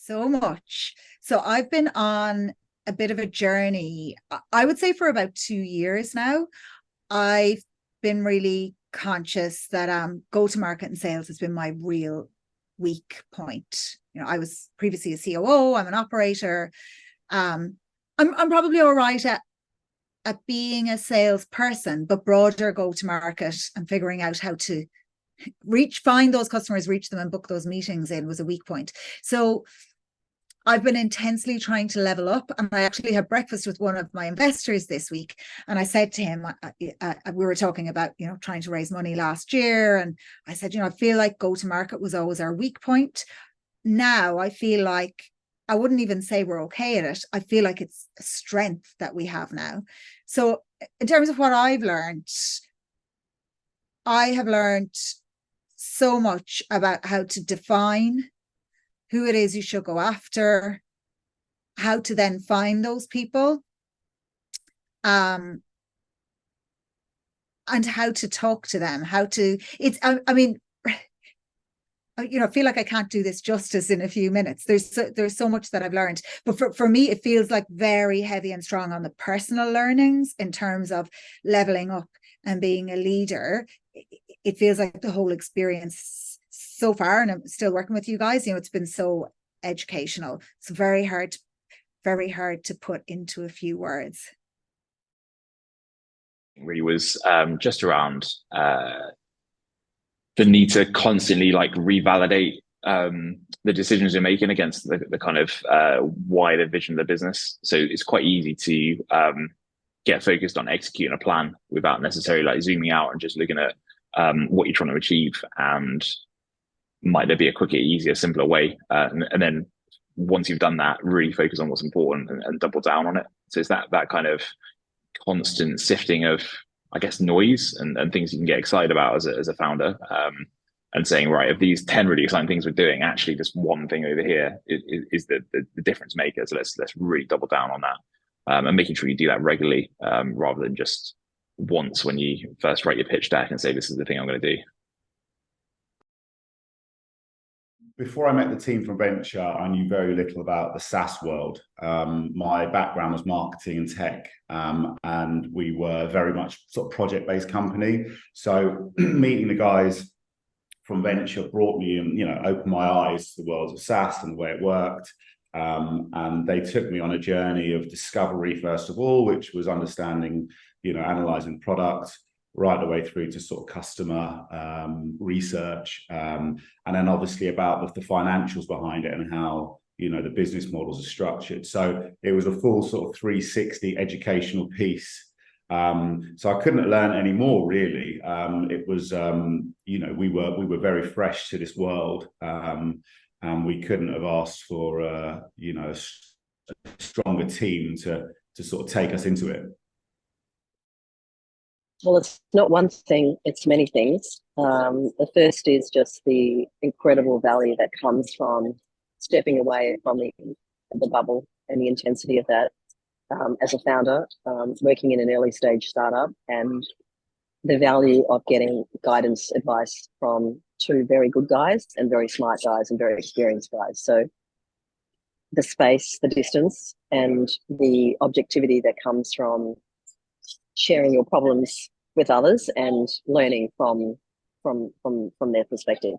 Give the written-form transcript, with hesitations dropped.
so much. So I've been on a bit of a journey, I would say for about 2 years now. I've been really conscious that go to market and sales has been my real weak point. I was previously a COO, I'm an operator. I'm probably all right at being a salesperson, but broader go to market and figuring out how to find those customers, reach them, and book those meetings in was a weak point. So I've been intensely trying to level up, and I actually had breakfast with one of my investors this week, and I said to him, we were talking about trying to raise money last year, and I said, I feel like go to market was always our weak point. Now I feel like I wouldn't even say we're okay at it. I feel like it's a strength that we have now. So in terms of what I have learned so much about how to define who it is you should go after, how to then find those people, and how to talk to them, I mean, I feel like I can't do this justice in a few minutes. There's so much that I've learned, but for me, it feels like very heavy and strong on the personal learnings in terms of leveling up and being a leader. It feels like the whole experience so far, and I'm still working with you guys, it's been so educational. It's very hard to put into a few words. Really was just around the need to constantly like revalidate the decisions you're making against the kind of wider vision of the business. So it's quite easy to get focused on executing a plan without necessarily like zooming out and just looking at what you're trying to achieve, and might there be a quicker, easier, simpler way, and then once you've done that, really focus on what's important and double down on it. So it's that kind of constant sifting of, I guess, noise and things you can get excited about as a founder, and saying, right, of these 10 really exciting things we're doing, actually this one thing over here is the difference maker. So let's really double down on that, and making sure you do that regularly, rather than just once when you first write your pitch deck and say, this is the thing I'm going to do. Before I met the team from Vencha, I knew very little about the SaaS world. My background was marketing and tech, and we were very much sort of project-based company. So meeting the guys from Vencha brought me and opened my eyes to the world of SaaS and the way it worked. And they took me on a journey of discovery, first of all, which was understanding, analyzing product, right the way through to sort of customer research, and then obviously about the financials behind it and how the business models are structured. So it was a full sort of 360 educational piece. So I couldn't learn any more, really. It was we were very fresh to this world, and we couldn't have asked for a stronger team to sort of take us into it. Well, it's not one thing, it's many things. The first is just the incredible value that comes from stepping away from the bubble and the intensity of that, as a founder, working in an early stage startup, and the value of getting guidance, advice from two very good guys and very smart guys and very experienced guys. So the space, the distance, and the objectivity that comes from sharing your problems with others and learning from their perspective.